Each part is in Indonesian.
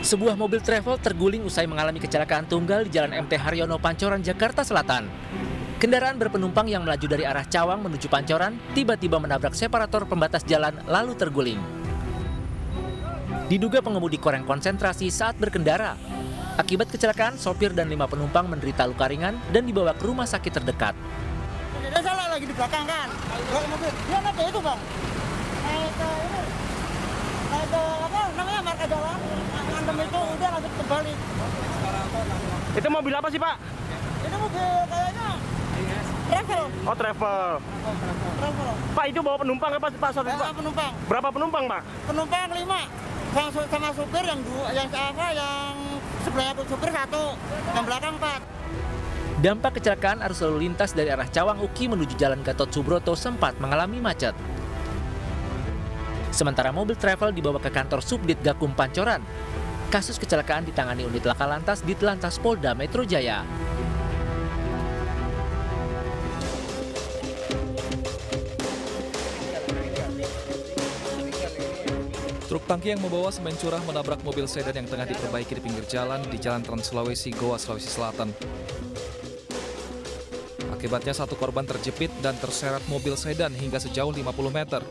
Sebuah mobil travel terguling usai mengalami kecelakaan tunggal di Jalan MT Haryono Pancoran, Jakarta Selatan. Kendaraan berpenumpang yang melaju dari arah Cawang menuju Pancoran tiba-tiba menabrak separator pembatas jalan lalu terguling. Diduga pengemudi kurang konsentrasi saat berkendara. Akibat kecelakaan, sopir dan 5 penumpang menderita luka ringan dan dibawa ke rumah sakit terdekat. Dia salah lagi di belakang kan. Belakang mobil. Dia naik ke itu, Bang. Naik ke ini. Naik ke apa namanya marka jalan. Antem itu udah langsung terbalik. Itu mobil apa sih, Pak? Itu mobil kayaknya travel. Oh, travel. Travel. Pak, itu bawa penumpang apa, Pak? Sopir, Pak? Penumpang. Berapa penumpang, Pak? Penumpang 5. Sama supir yang sebelahnya supir 1, yang belakang 4. Dampak kecelakaan arus lalu lintas dari arah Cawang Uki menuju Jalan Gatot Subroto sempat mengalami macet. Sementara mobil travel dibawa ke kantor Subdit Gakum Pancoran. Kasus kecelakaan ditangani unit Laka Lantas Ditlantas Polda Metro Jaya. Truk tangki yang membawa semen curah menabrak mobil sedan yang tengah diperbaiki di pinggir jalan di Jalan Trans Sulawesi, Goa, Sulawesi Selatan. Akibatnya satu korban terjepit dan terseret mobil sedan hingga sejauh 50 meter.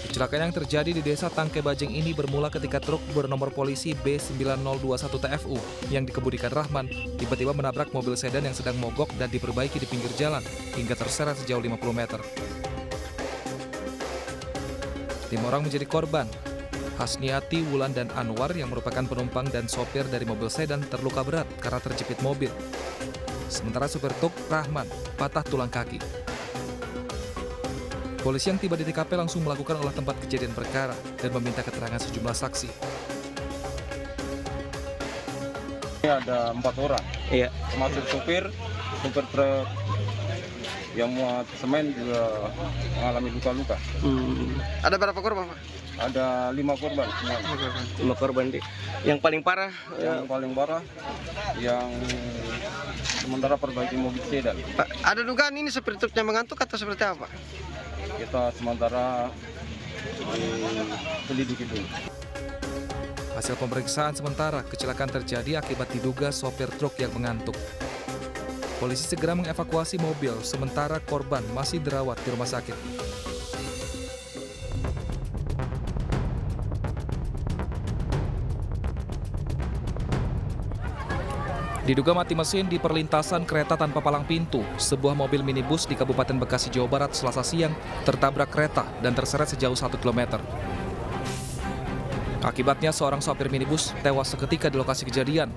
Kecelakaan yang terjadi di desa Tangke Bajeng ini bermula ketika truk bernomor polisi B9021 TFU yang dikemudikan Rahman tiba-tiba menabrak mobil sedan yang sedang mogok dan diperbaiki di pinggir jalan hingga terseret sejauh 50 meter. 5 orang menjadi korban. Hasniati, Wulan, dan Anwar yang merupakan penumpang dan sopir dari mobil sedan terluka berat karena terjepit mobil. Sementara supir truk Rahman patah tulang kaki. Polisi yang tiba di TKP langsung melakukan olah tempat kejadian perkara dan meminta keterangan sejumlah saksi. Ini ada 4 orang, termasuk supir truk yang muat semen juga mengalami luka-luka. Ada berapa korban, Pak? Ada 5 korban semua. 5 korban. Yang paling parah? Yang paling parah yang sementara perbaiki mobil sedan. Pak, ada dugaan ini supir truknya mengantuk atau seperti apa? Kita sementara selidiki dulu. Hasil pemeriksaan sementara, kecelakaan terjadi akibat diduga sopir truk yang mengantuk. Polisi segera mengevakuasi mobil, sementara korban masih dirawat di rumah sakit. Diduga mati mesin di perlintasan kereta tanpa palang pintu, sebuah mobil minibus di Kabupaten Bekasi, Jawa Barat, Selasa siang tertabrak kereta dan terseret sejauh 1 km. Akibatnya seorang sopir minibus tewas seketika di lokasi kejadian.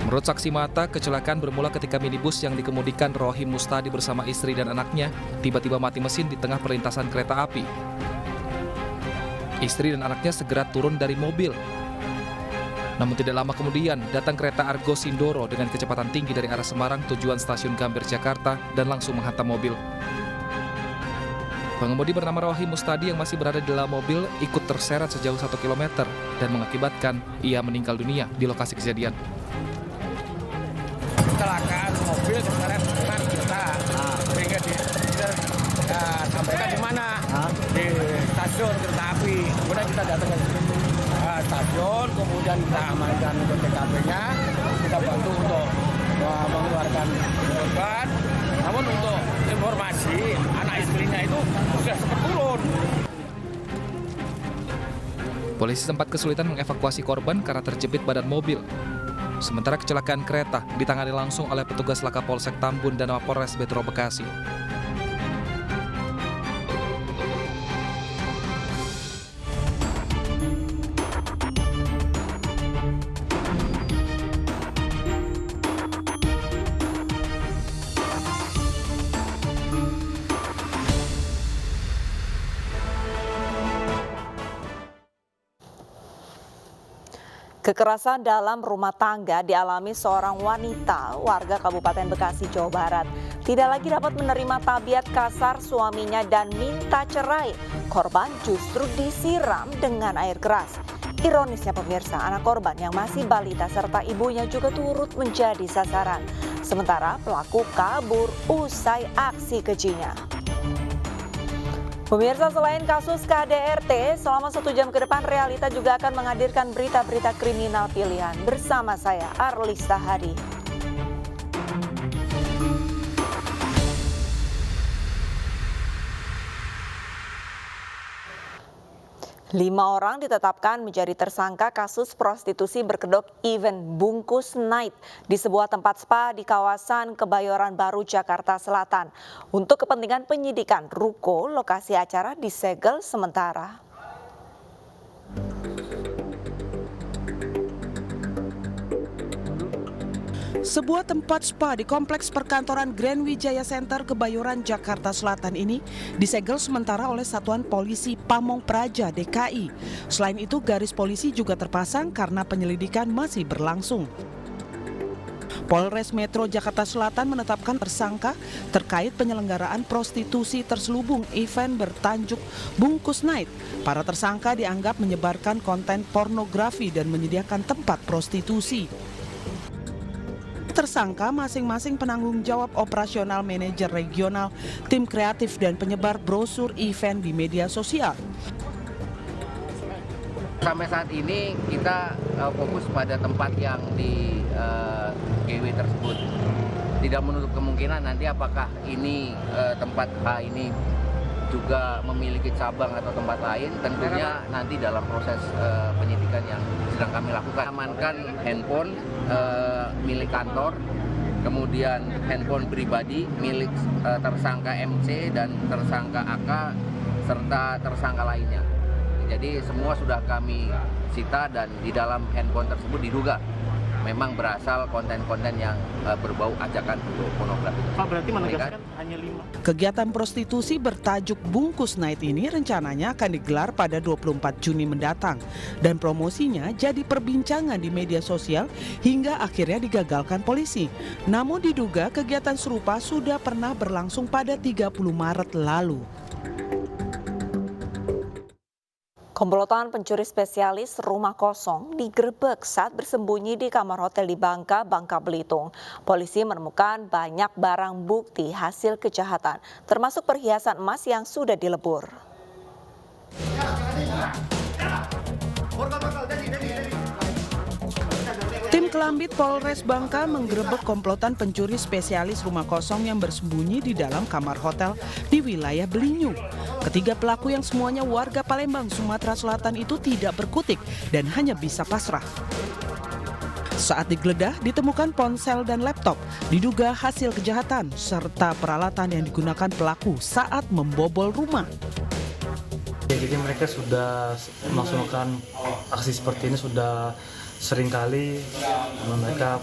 Menurut saksi mata, kecelakaan bermula ketika minibus yang dikemudikan Rohim Mustadi bersama istri dan anaknya tiba-tiba mati mesin di tengah perlintasan kereta api. Istri dan anaknya segera turun dari mobil. Namun tidak lama kemudian, datang kereta Argo Sindoro dengan kecepatan tinggi dari arah Semarang tujuan stasiun Gambir, Jakarta dan langsung menghantam mobil. Pengemudi bernama Rohim Mustadi yang masih berada di dalam mobil ikut terseret sejauh 1 km dan mengakibatkan ia meninggal dunia di lokasi kejadian. Kecelakaan mobil terseret dengan kereta, sehingga disampaikan di mana? Di stasiun kereta api. Kemudian kita datang ke stasiun, kemudian kita amankan untuk TKP-nya, kita bantu untuk mengeluarkan korban. Namun untuk informasi, anak istrinya itu sudah sempat turun. Polisi sempat kesulitan mengevakuasi korban karena terjepit badan mobil. Sementara kecelakaan kereta ditangani langsung oleh petugas Laka Polsek Tambun dan Mapolres Metro Bekasi. Kekerasan dalam rumah tangga dialami seorang wanita warga Kabupaten Bekasi, Jawa Barat. Tidak lagi dapat menerima tabiat kasar suaminya dan minta cerai. Korban justru disiram dengan air keras. Ironisnya pemirsa, anak korban yang masih balita serta ibunya juga turut menjadi sasaran. Sementara pelaku kabur usai aksi kejinya. Pemirsa, selain kasus KDRT, selama 1 jam ke depan Realita juga akan menghadirkan berita-berita kriminal pilihan. Bersama saya, Arlista Hadi. 5 orang ditetapkan menjadi tersangka kasus prostitusi berkedok event Bungkus Night di sebuah tempat spa di kawasan Kebayoran Baru, Jakarta Selatan. Untuk kepentingan penyidikan, ruko lokasi acara disegel sementara. Sebuah tempat spa di kompleks perkantoran Grand Wijaya Center Kebayoran, Jakarta Selatan ini disegel sementara oleh Satuan Polisi Pamong Praja DKI. Selain itu, garis polisi juga terpasang karena penyelidikan masih berlangsung. Polres Metro Jakarta Selatan menetapkan tersangka terkait penyelenggaraan prostitusi terselubung event bertajuk Bungkus Night. Para tersangka dianggap menyebarkan konten pornografi dan menyediakan tempat prostitusi. Tersangka masing-masing penanggung jawab operasional, manajer regional, tim kreatif, dan penyebar brosur event di media sosial. Sampai saat ini kita fokus pada tempat yang di GW tersebut. Tidak menutup kemungkinan nanti apakah ini tempat H ini juga memiliki cabang atau tempat lain, tentunya nanti dalam proses penyidikan yang sedang kami lakukan. Amankan handphone milik kantor, kemudian handphone pribadi milik tersangka MC dan tersangka AK serta tersangka lainnya. Jadi semua sudah kami sita dan di dalam handphone tersebut diduga memang berasal konten-konten yang berbau ajakan untuk pornografi. Pak, berarti menegaskan hanya 5. Kegiatan prostitusi bertajuk Bungkus Night ini rencananya akan digelar pada 24 Juni mendatang. Dan promosinya jadi perbincangan di media sosial hingga akhirnya digagalkan polisi. Namun diduga kegiatan serupa sudah pernah berlangsung pada 30 Maret lalu. Komplotan pencuri spesialis rumah kosong digerebek saat bersembunyi di kamar hotel di Bangka, Bangka Belitung. Polisi menemukan banyak barang bukti hasil kejahatan, termasuk perhiasan emas yang sudah dilebur. Tim Kelambit Polres Bangka menggerebek komplotan pencuri spesialis rumah kosong yang bersembunyi di dalam kamar hotel di wilayah Belinyu. Ketiga pelaku yang semuanya warga Palembang, Sumatera Selatan itu tidak berkutik dan hanya bisa pasrah. Saat digeledah, ditemukan ponsel dan laptop, diduga hasil kejahatan, serta peralatan yang digunakan pelaku saat membobol rumah. Jadi mereka sudah melaksanakan aksi seperti ini sudah sering kali, mereka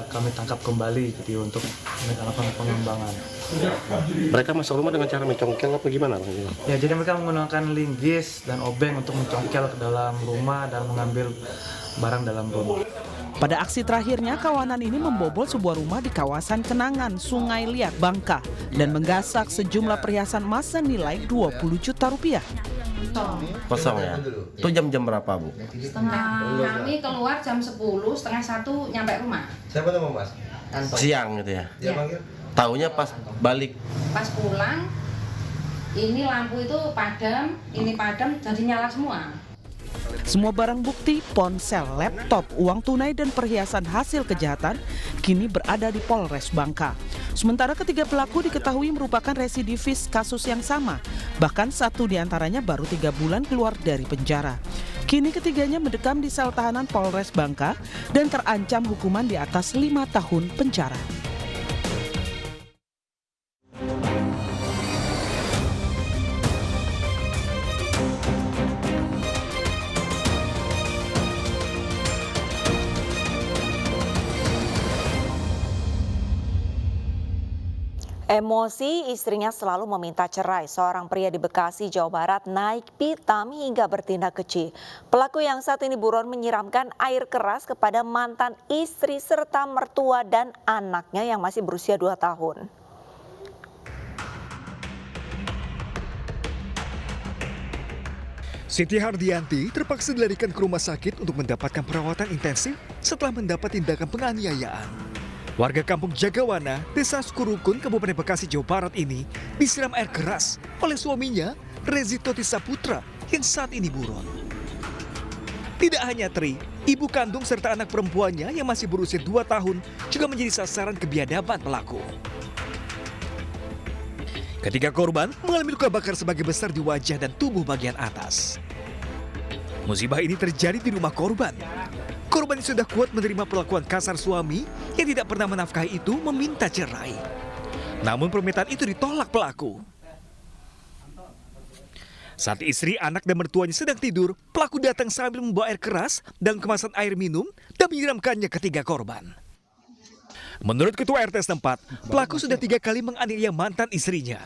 kami tangkap kembali gitu untuk mereka lakukan pengembangan. Mereka masuk rumah dengan cara mencongkel apa gimana, Bang? Ya, jadi mereka menggunakan linggis dan obeng untuk mencongkel ke dalam rumah dan mengambil barang dalam rumah. Pada aksi terakhirnya, kawanan ini membobol sebuah rumah di kawasan Kenangan, Sungai Liat, Bangka dan menggasak sejumlah perhiasan emas senilai 20 juta rupiah. Kosong ya? Itu jam-jam berapa, Bu? Kami keluar jam 10, setengah 1 nyampe rumah. Siapa nama Mas? Siang gitu ya? Iya. Taunya pas balik? Pas pulang, ini lampu itu padam, ini padam, jadi nyala semua. Semua barang bukti, ponsel, laptop, uang tunai, dan perhiasan hasil kejahatan kini berada di Polres Bangka. Sementara ketiga pelaku diketahui merupakan residivis kasus yang sama. Bahkan satu diantaranya baru 3 bulan keluar dari penjara. Kini ketiganya mendekam di sel tahanan Polres Bangka dan terancam hukuman di atas 5 tahun penjara. Emosi istrinya selalu meminta cerai. Seorang pria di Bekasi, Jawa Barat naik pitam hingga bertindak keji. Pelaku yang saat ini buron menyiramkan air keras kepada mantan istri serta mertua dan anaknya yang masih berusia 2 tahun. Siti Hardianti terpaksa dilarikan ke rumah sakit untuk mendapatkan perawatan intensif setelah mendapat tindakan penganiayaan. Warga kampung Jagawana, Desa Sukurukun, Kabupaten Bekasi, Jawa Barat ini disiram air keras oleh suaminya Rezito Tisaputra, yang saat ini buron. Tidak hanya Tri, ibu kandung serta anak perempuannya yang masih berusia 2 tahun juga menjadi sasaran kebiadaban pelaku. Ketiga korban mengalami luka bakar sebagian besar di wajah dan tubuh bagian atas. Musibah ini terjadi di rumah korban. Korban yang sudah kuat menerima perlakuan kasar suami yang tidak pernah menafkahi itu meminta cerai. Namun permintaan itu ditolak pelaku. Saat istri, anak, dan mertuanya sedang tidur, pelaku datang sambil membawa air keras dan kemasan air minum dan menyiramkannya ke 3 korban. Menurut ketua RT setempat, pelaku sudah 3 kali menganiaya mantan istrinya.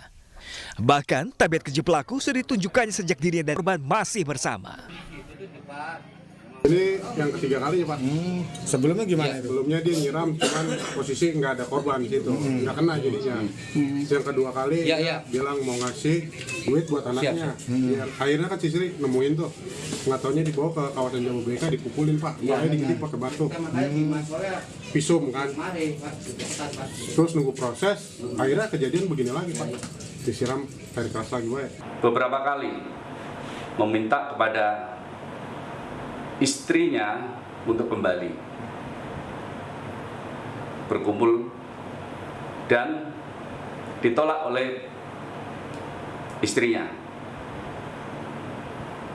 Bahkan, tabiat keji pelaku sudah ditunjukkannya sejak dirinya dan korban masih bersama. Ini yang ketiga kalinya, Pak. Sebelumnya gimana itu? Sebelumnya dia nyiram, cuman posisi nggak ada korban di situ, nggak kena jadinya. Yang kedua kali dia bilang mau ngasih duit buat anaknya. Akhirnya kan si istri nemuin tuh, nggak taunya dibawa ke kawasan Jababeka, dipukulin, Pak. Makanya digigit pakai batu, pisum kan. Terus nunggu proses, akhirnya kejadian begini lagi, Pak. Disiram air keras lagi, Pak. Beberapa kali meminta kepada istrinya untuk kembali berkumpul dan ditolak oleh istrinya.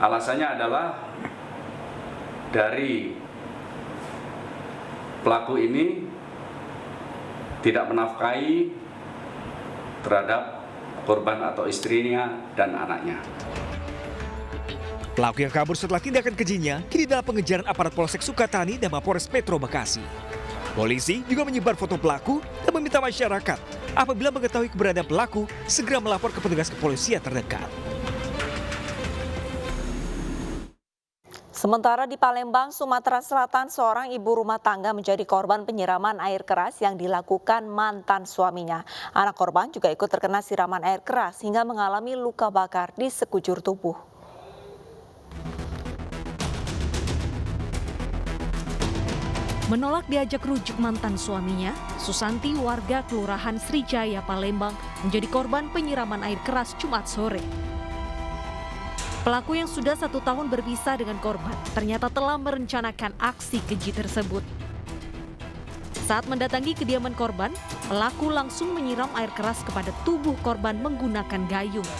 Alasannya adalah dari pelaku ini tidak menafkahi terhadap korban atau istrinya dan anaknya. Pelaku yang kabur setelah tindakan kejinya kini dalam pengejaran aparat Polsek Sukatani dan Mapores Metro Bekasi. Polisi juga menyebar foto pelaku dan meminta masyarakat apabila mengetahui keberadaan pelaku segera melapor ke petugas kepolisian terdekat. Sementara di Palembang, Sumatera Selatan, seorang ibu rumah tangga menjadi korban penyiraman air keras yang dilakukan mantan suaminya. Anak korban juga ikut terkena siraman air keras hingga mengalami luka bakar di sekujur tubuh. Menolak diajak rujuk mantan suaminya, Susanti warga Kelurahan Srijaya, Palembang menjadi korban penyiraman air keras Jumat sore. Pelaku yang sudah 1 tahun berpisah dengan korban ternyata telah merencanakan aksi keji tersebut. Saat mendatangi kediaman korban, pelaku langsung menyiram air keras kepada tubuh korban menggunakan gayung.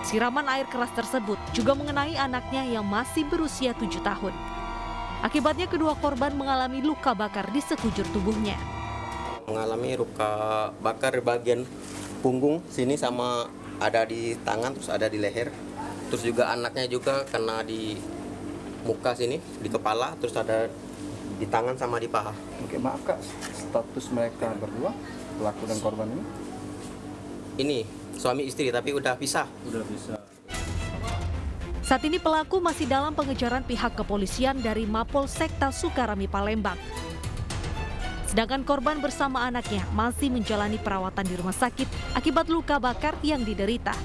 Siraman air keras tersebut juga mengenai anaknya yang masih berusia 7 tahun. Akibatnya kedua korban mengalami luka bakar di sekujur tubuhnya. Mengalami luka bakar di bagian punggung sini sama ada di tangan, terus ada di leher. Terus juga anaknya juga kena di muka sini, di kepala, terus ada di tangan sama di paha. Oke, maaf Kak, status mereka berdua, pelaku dan korban ini? Ini suami istri tapi udah pisah. Udah pisah. Saat ini pelaku masih dalam pengejaran pihak kepolisian dari Mapolsekta Sukarami, Palembang. Sedangkan korban bersama anaknya masih menjalani perawatan di rumah sakit akibat luka bakar yang diderita.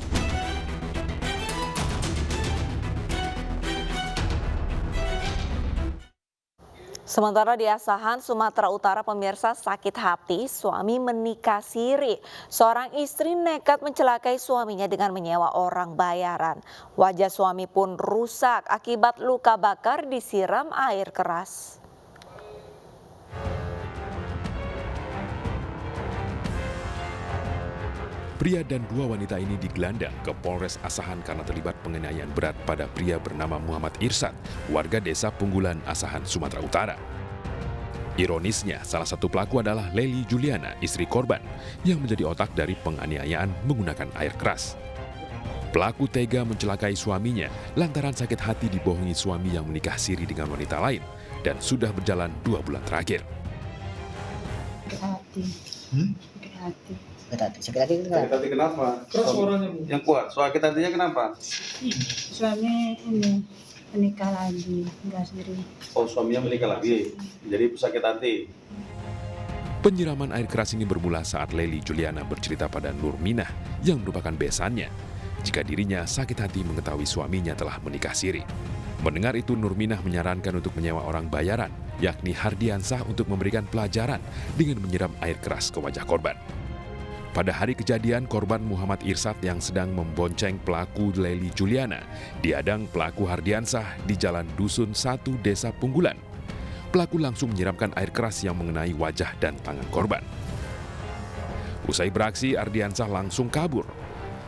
Sementara di Asahan, Sumatera Utara, pemirsa, sakit hati suami menikah siri. Seorang istri nekat mencelakai suaminya dengan menyewa orang bayaran. Wajah suami pun rusak akibat luka bakar disiram air keras. Pria dan 2 wanita ini digelandang ke Polres Asahan karena terlibat penganiayaan berat pada pria bernama Muhammad Irsad, warga desa Punggulan, Asahan, Sumatera Utara. Ironisnya, salah satu pelaku adalah Leli Juliana, istri korban, yang menjadi otak dari penganiayaan menggunakan air keras. Pelaku tega mencelakai suaminya lantaran sakit hati dibohongi suami yang menikah siri dengan wanita lain dan sudah berjalan 2 bulan terakhir. Sakit hati kenapa? Terus suaranya yang kuat. Sakit hatinya kenapa? Suami ini menikah lagi, enggak sendiri. Oh, suaminya menikah lagi. Jadi sakit hati. Penyiraman air keras ini bermula saat Leli Juliana bercerita pada Nurminah yang merupakan besannya jika dirinya sakit hati mengetahui suaminya telah menikah siri. Mendengar itu, Nurminah menyarankan untuk menyewa orang bayaran, yakni Hardiansah, untuk memberikan pelajaran dengan menyiram air keras ke wajah korban. Pada hari kejadian, korban Muhammad Irsat yang sedang membonceng pelaku Leli Juliana dihadang pelaku Hardiansah di Jalan Dusun 1 Desa Punggulan. Pelaku langsung menyiramkan air keras yang mengenai wajah dan tangan korban. Usai beraksi, Ardiansah langsung kabur.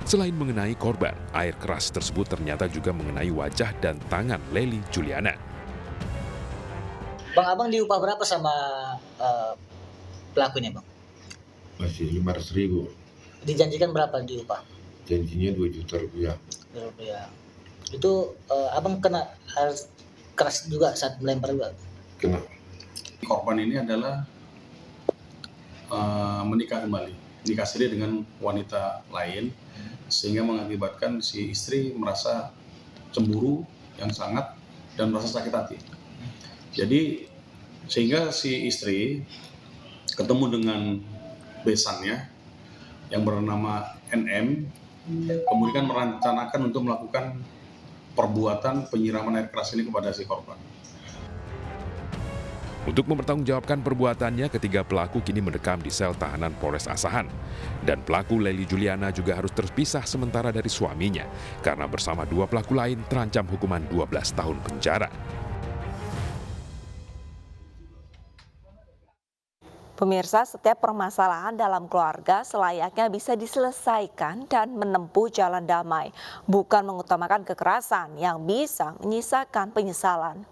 Selain mengenai korban, air keras tersebut ternyata juga mengenai wajah dan tangan Leli Juliana. Bang, abang diupah berapa sama pelakunya, Bang? Masih 500.000. Dijanjikan berapa diupah? Janjinya 2 juta rupiah. Itu abang kena harus keras juga saat melempar juga? Kena. Korban ini adalah menikah kembali, nikah siri dengan wanita lain, sehingga mengakibatkan si istri merasa cemburu yang sangat dan merasa sakit hati. Jadi sehingga si istri ketemu dengan besannya yang bernama NM, kemudian merencanakan untuk melakukan perbuatan penyiraman air keras ini kepada si korban. Untuk mempertanggungjawabkan perbuatannya, ketiga pelaku kini mendekam di sel tahanan Polres Asahan. Dan pelaku Leli Juliana juga harus terpisah sementara dari suaminya, karena bersama 2 pelaku lain terancam hukuman 12 tahun penjara. Pemirsa, setiap permasalahan dalam keluarga selayaknya bisa diselesaikan dan menempuh jalan damai, bukan mengutamakan kekerasan yang bisa menyisakan penyesalan.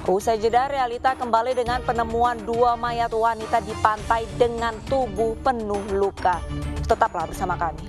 Usai jeda, realita kembali dengan penemuan 2 mayat wanita di pantai dengan tubuh penuh luka. Tetaplah bersama kami.